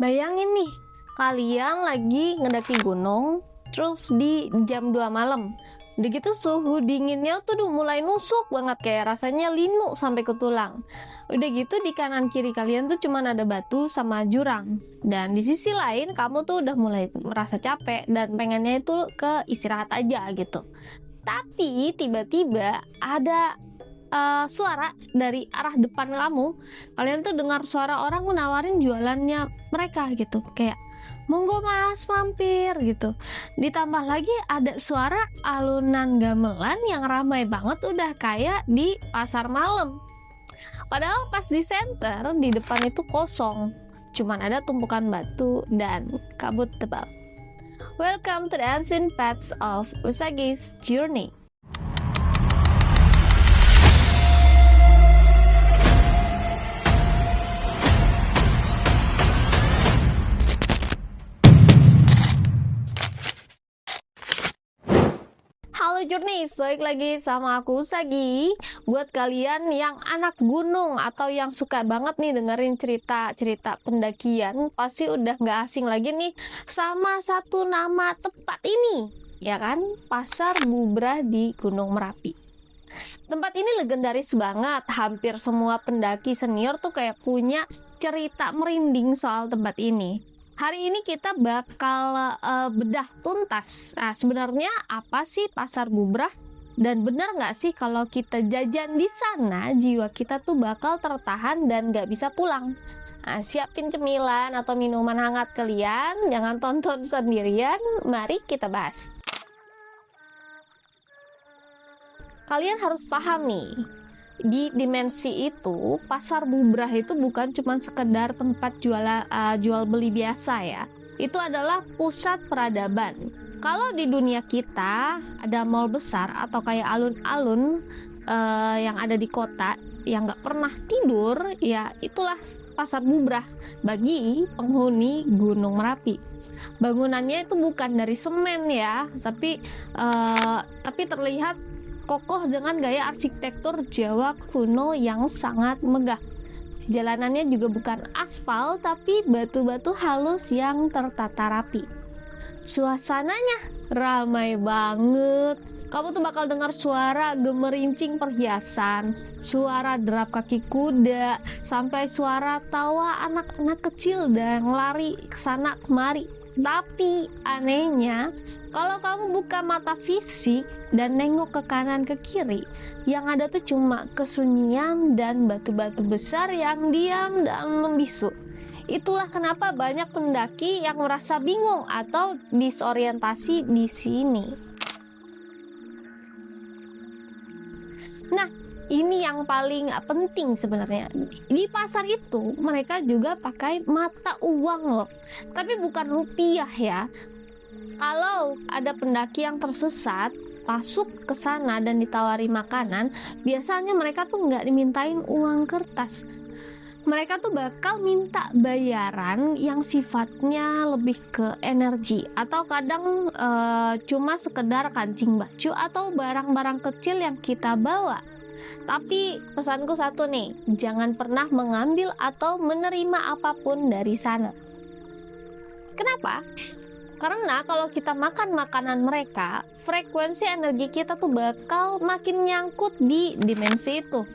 Bayangin nih, kalian lagi ngedaki gunung, terus di jam 2 malam. Udah gitu suhu dinginnya tuh udah mulai nusuk banget, kayak rasanya linu sampai ke tulang. Udah gitu di kanan kiri kalian tuh cuman ada batu sama jurang. Dan di sisi lain kamu tuh udah mulai merasa capek dan pengennya itu ke istirahat aja gitu. Tapi tiba-tiba ada suara dari arah depan kamu. Kalian tuh dengar suara orang menawarin jualannya mereka gitu, kayak monggo mas mampir gitu. Ditambah lagi ada suara alunan gamelan yang ramai banget, udah kayak di pasar malam. Padahal pas di center di depan itu kosong, cuman ada tumpukan batu dan kabut tebal. Welcome to the unseen paths of Usagi's journey. Halo Journeys, balik lagi sama aku Usagi. Buat kalian yang anak gunung atau yang suka banget nih dengerin cerita-cerita pendakian, pasti udah nggak asing lagi nih sama satu nama tempat ini, ya kan? Pasar Bubrah di Gunung Merapi. Tempat ini legendaris banget, hampir semua pendaki senior tuh kayak punya cerita merinding soal tempat ini. Hari ini kita bakal bedah tuntas. Nah, sebenarnya apa sih Pasar Bubrah? Dan benar nggak sih kalau kita jajan di sana, jiwa kita tuh bakal tertahan dan nggak bisa pulang? Nah, siapin cemilan atau minuman hangat kalian, jangan tonton sendirian, mari kita bahas. Kalian harus paham nih, di dimensi itu Pasar Bubrah itu bukan cuma sekedar tempat jual beli biasa ya. Itu adalah pusat peradaban. Kalau di dunia kita ada mall besar atau kayak alun-alun yang ada di kota yang nggak pernah tidur, ya itulah Pasar Bubrah bagi penghuni Gunung Merapi. Bangunannya itu bukan dari semen ya, tapi terlihat kokoh dengan gaya arsitektur Jawa kuno yang sangat megah. Jalanannya juga bukan aspal, tapi batu-batu halus yang tertata rapi. Suasananya ramai banget. Kamu tuh bakal dengar suara gemerincing perhiasan, suara derap kaki kuda, sampai suara tawa anak-anak kecil dan lari kesana kemari. Tapi anehnya, kalau kamu buka mata fisik dan nengok ke kanan ke kiri, yang ada tuh cuma kesunyian dan batu-batu besar yang diam dan membisu. Itulah kenapa banyak pendaki yang merasa bingung atau disorientasi di sini. Nah, ini yang paling penting sebenarnya. Di pasar itu mereka juga pakai mata uang loh, tapi bukan rupiah ya. Kalau ada pendaki yang tersesat masuk ke sana dan ditawari makanan, biasanya mereka tuh nggak dimintain uang kertas. Mereka tuh bakal minta bayaran yang sifatnya lebih ke energi, atau kadang cuma sekedar kancing baju atau barang-barang kecil yang kita bawa. Tapi pesanku satu nih, jangan pernah mengambil atau menerima apapun dari sana. Kenapa? Karena kalau kita makan makanan mereka, frekuensi energi kita tuh bakal makin nyangkut di dimensi itu.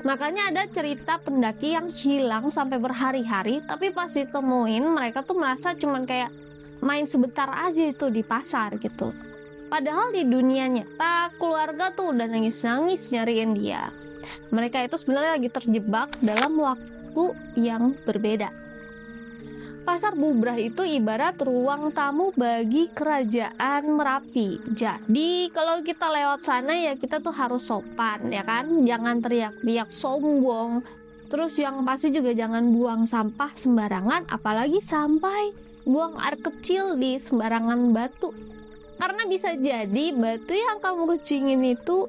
Makanya ada cerita pendaki yang hilang sampai berhari-hari, tapi pas ditemuin mereka tuh merasa cuman kayak main sebentar aja itu di pasar gitu. Padahal di dunia nyata, keluarga tuh udah nangis-nangis nyariin dia. Mereka itu sebenarnya lagi terjebak dalam waktu yang berbeda. Pasar Bubrah itu ibarat ruang tamu bagi kerajaan Merapi. Jadi kalau kita lewat sana ya kita tuh harus sopan ya kan. Jangan teriak-teriak sombong. Terus yang pasti juga jangan buang sampah sembarangan, apalagi sampai buang air kecil di sembarangan batu. Karena bisa jadi batu yang kamu kecingin itu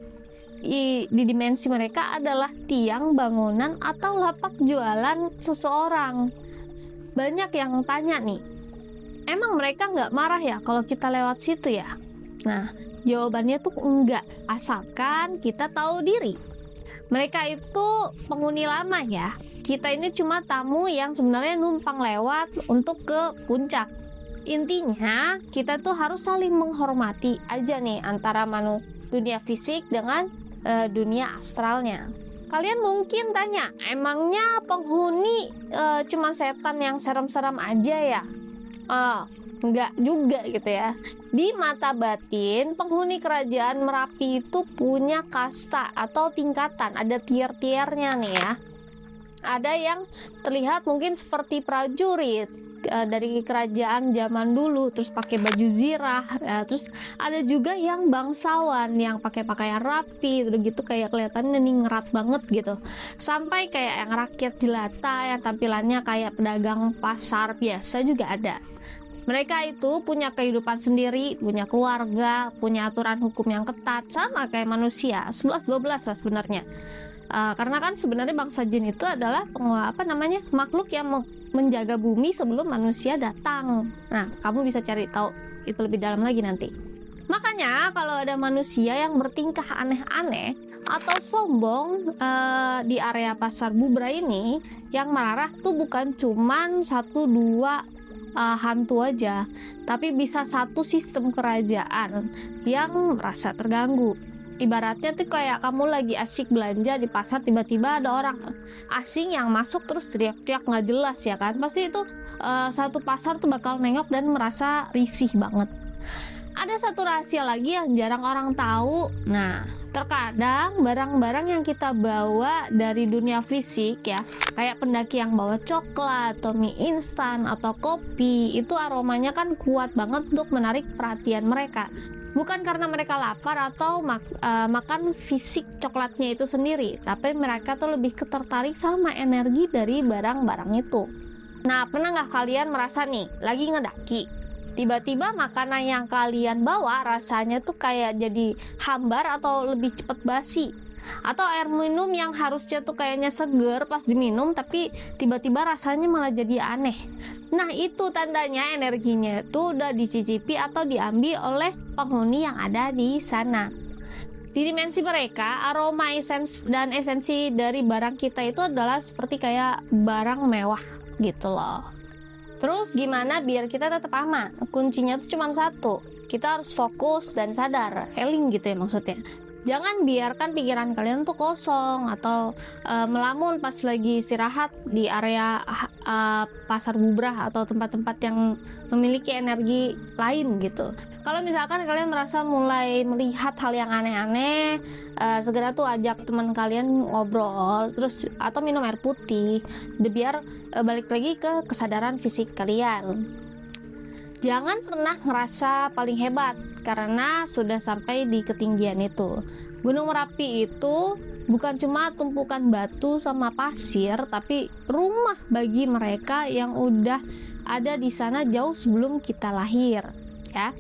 di dimensi mereka adalah tiang bangunan atau lapak jualan seseorang. Banyak yang tanya nih, emang mereka nggak marah ya kalau kita lewat situ ya? Nah, jawabannya tuh enggak, asalkan kita tahu diri. Mereka itu penghuni lama ya. Kita ini cuma tamu yang sebenarnya numpang lewat untuk ke puncak. Intinya kita tuh harus saling menghormati aja nih antara dunia fisik dengan dunia astralnya. Kalian mungkin tanya, emangnya penghuni cuma setan yang serem-serem aja ya? Enggak juga gitu ya. Di mata batin, penghuni kerajaan Merapi itu punya kasta atau tingkatan, ada tier-tiernya nih ya. Ada yang terlihat mungkin seperti prajurit dari kerajaan zaman dulu, terus pakai baju zirah, terus ada juga yang bangsawan yang pakai pakaian rapi, terus gitu kayak kelihatannya ningrat banget gitu. Sampai kayak yang rakyat jelata yang tampilannya kayak pedagang pasar biasa juga ada. Mereka itu punya kehidupan sendiri, punya keluarga, punya aturan hukum yang ketat, sama kayak manusia, 11-12 lah sebenarnya. Karena kan sebenarnya bangsa jin itu adalah makhluk yang menjaga bumi sebelum manusia datang. Nah, kamu bisa cari tahu itu lebih dalam lagi nanti. Makanya kalau ada manusia yang bertingkah aneh-aneh atau sombong di area Pasar Bubra ini, yang marah tuh bukan cuman 1-2 hantu aja, tapi bisa satu sistem kerajaan yang merasa terganggu. Ibaratnya tuh kayak kamu lagi asik belanja di pasar, tiba-tiba ada orang asing yang masuk terus teriak-teriak nggak jelas ya kan, pasti itu satu pasar tuh bakal nengok dan merasa risih banget. Ada satu rahasia lagi yang jarang orang tahu. Nah, terkadang barang-barang yang kita bawa dari dunia fisik ya, kayak pendaki yang bawa coklat atau mie instan atau kopi, itu aromanya kan kuat banget untuk menarik perhatian mereka. Bukan karena mereka lapar atau makan fisik coklatnya itu sendiri, tapi mereka tuh lebih tertarik sama energi dari barang-barang itu. Nah, pernah nggak kalian merasa nih, lagi ngedaki, tiba-tiba makanan yang kalian bawa rasanya tuh kayak jadi hambar atau lebih cepet basi, atau air minum yang harusnya tuh kayaknya seger pas diminum tapi tiba-tiba rasanya malah jadi aneh. Nah, itu tandanya energinya itu udah dicicipi atau diambil oleh penghuni yang ada di sana. Di dimensi mereka, aroma esensi dari barang kita itu adalah seperti kayak barang mewah gitu loh. Terus gimana biar kita tetap aman? Kuncinya tuh cuma satu, kita harus fokus dan sadar, healing gitu ya maksudnya. Jangan biarkan pikiran kalian tuh kosong atau melamun pas lagi istirahat di area Pasar Bubrah atau tempat-tempat yang memiliki energi lain gitu. Kalau misalkan kalian merasa mulai melihat hal yang aneh-aneh, segera tuh ajak teman kalian ngobrol, terus atau minum air putih, biar balik lagi ke kesadaran fisik kalian. Jangan pernah ngerasa paling hebat karena sudah sampai di ketinggian itu. Gunung Merapi itu bukan cuma tumpukan batu sama pasir, tapi rumah bagi mereka yang udah ada di sana jauh sebelum kita lahir, ya.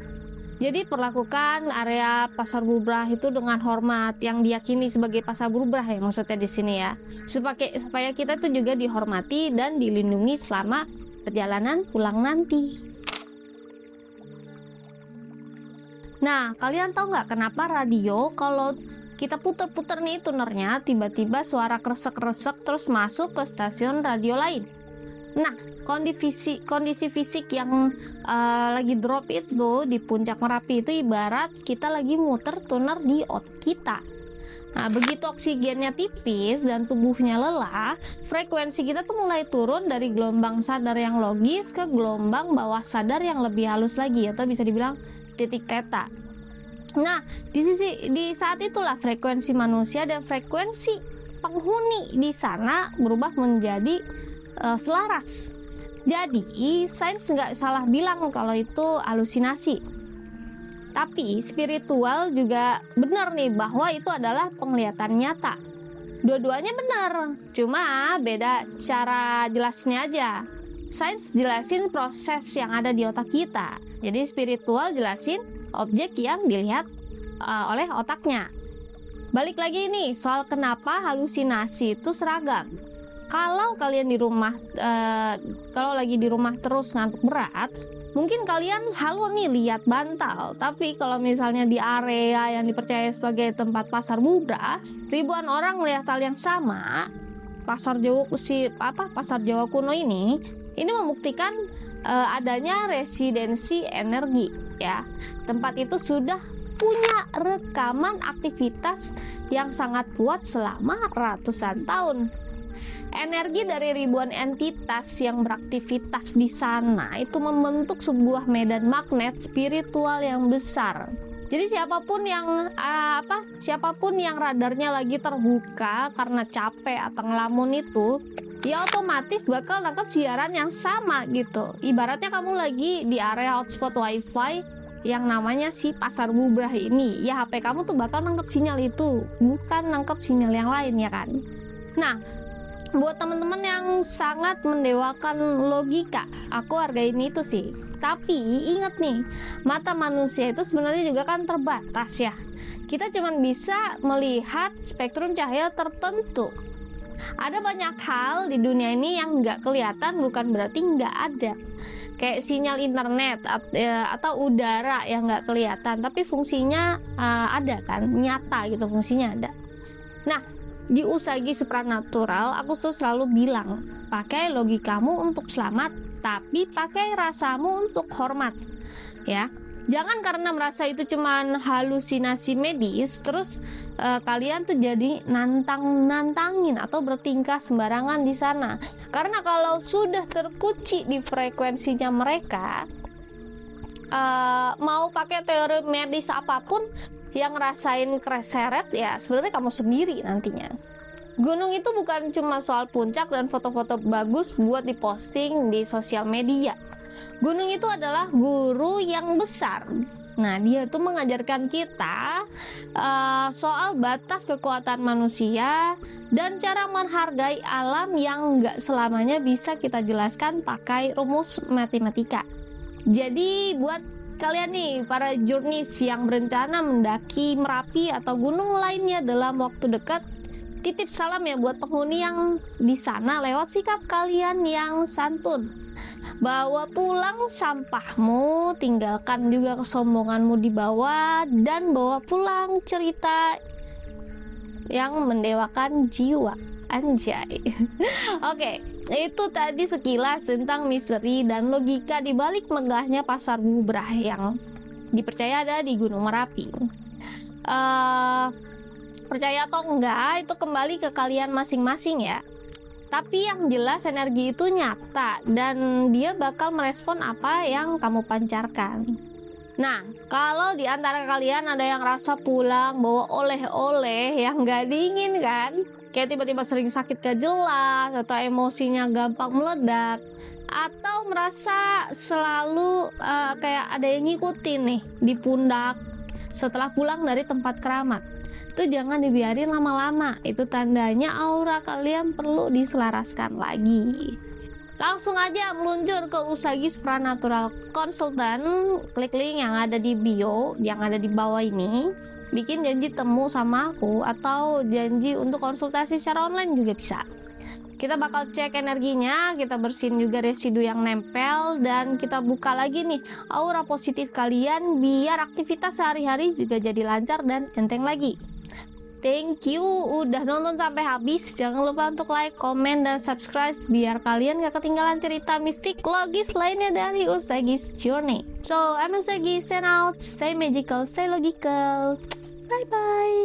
Jadi perlakukan area Pasar Bubrah itu dengan hormat yang diyakini sebagai Pasar Bubrah ya maksudnya di sini ya. Supaya kita tuh juga dihormati dan dilindungi selama perjalanan pulang nanti. Nah, kalian tahu nggak kenapa radio kalau kita puter-puter nih tunernya tiba-tiba suara kresek-kresek terus masuk ke stasiun radio lain? Nah, kondisi fisik yang lagi drop itu di puncak Merapi itu ibarat kita lagi muter tuner di otak kita. Nah, begitu oksigennya tipis dan tubuhnya lelah, frekuensi kita tuh mulai turun dari gelombang sadar yang logis ke gelombang bawah sadar yang lebih halus lagi, atau bisa dibilang titik theta. Nah, di saat itulah frekuensi manusia dan frekuensi penghuni di sana berubah menjadi selaras. Jadi, sains nggak salah bilang kalau itu halusinasi. Tapi spiritual juga benar nih bahwa itu adalah penglihatan nyata. Dua-duanya benar, cuma beda cara jelasnya aja. Sains jelasin proses yang ada di otak kita. Jadi spiritual jelasin objek yang dilihat oleh otaknya. Balik lagi nih soal kenapa halusinasi itu seragam. Kalau kalian di rumah, kalau lagi di rumah terus ngantuk berat, Mungkin kalian halu nih lihat bantal, tapi kalau misalnya di area yang dipercaya sebagai tempat pasar bubrah, ribuan orang melihat hal yang sama. Pasar Jawa kuno ini membuktikan adanya residensi energi ya. Tempat itu sudah punya rekaman aktivitas yang sangat kuat selama ratusan tahun. Energi dari ribuan entitas yang beraktivitas di sana itu membentuk sebuah medan magnet spiritual yang besar. Jadi siapapun yang radarnya lagi terbuka karena capek atau ngelamun itu, ya otomatis bakal nangkap siaran yang sama gitu. Ibaratnya kamu lagi di area hotspot wifi yang namanya si pasar bubrah ini, ya HP kamu tuh bakal nangkep sinyal itu, bukan nangkep sinyal yang lain ya kan. Nah, buat teman-teman yang sangat mendewakan logika, aku hargain itu sih. Tapi ingat nih, mata manusia itu sebenarnya juga kan terbatas ya. Kita cuma bisa melihat spektrum cahaya tertentu. Ada banyak hal di dunia ini yang nggak kelihatan bukan berarti nggak ada. Kayak sinyal internet atau udara yang nggak kelihatan, tapi fungsinya ada kan, nyata gitu, fungsinya ada. Nah, di Usagi Supranatural, aku tuh selalu bilang, pakai logikamu untuk selamat, tapi pakai rasamu untuk hormat. Ya, jangan karena merasa itu cuman halusinasi medis, terus kalian tuh jadi nantangin atau bertingkah sembarangan di sana. Karena kalau sudah terkunci di frekuensinya mereka, mau pakai teori medis apapun, yang ngerasain keseret ya sebenarnya kamu sendiri nantinya. Gunung itu bukan cuma soal puncak dan foto-foto bagus buat diposting di sosial media. Gunung itu adalah guru yang besar. Nah, dia tuh mengajarkan kita soal batas kekuatan manusia dan cara menghargai alam yang nggak selamanya bisa kita jelaskan pakai rumus matematika. Jadi buat kalian nih, para journeys yang berencana mendaki Merapi atau gunung lainnya dalam waktu dekat, titip salam ya buat penghuni yang di sana lewat sikap kalian yang santun. Bawa pulang sampahmu, tinggalkan juga kesombonganmu di bawah, dan bawa pulang cerita yang mendewakan jiwa. Anjay. Oke, itu tadi sekilas tentang misteri dan logika di balik megahnya pasar bubrah yang dipercaya ada di Gunung Merapi. Percaya atau enggak itu kembali ke kalian masing-masing ya. Tapi yang jelas energi itu nyata dan dia bakal merespon apa yang kamu pancarkan. Nah, kalau di antara kalian ada yang rasa pulang bawa oleh-oleh yang gak diinginkan, kayak tiba-tiba sering sakit gak jelas, atau emosinya gampang meledak, atau merasa selalu kayak ada yang ngikutin nih di pundak setelah pulang dari tempat keramat, itu jangan dibiarin lama-lama. Itu tandanya aura kalian perlu diselaraskan lagi. Langsung aja meluncur ke Usagi Supranatural Consultant, klik link yang ada di bio, yang ada di bawah ini. Bikin janji temu sama aku atau janji untuk konsultasi secara online juga bisa. Kita bakal cek energinya, kita bersihin juga residu yang nempel, dan kita buka lagi nih aura positif kalian biar aktivitas sehari-hari juga jadi lancar dan enteng lagi. Thank you udah nonton sampai habis. Jangan lupa untuk like, komen, dan subscribe biar kalian gak ketinggalan cerita mistik logis lainnya dari Usagi's Journey. So, I'm Usagi, sign out, stay magical, stay logical. Bye bye.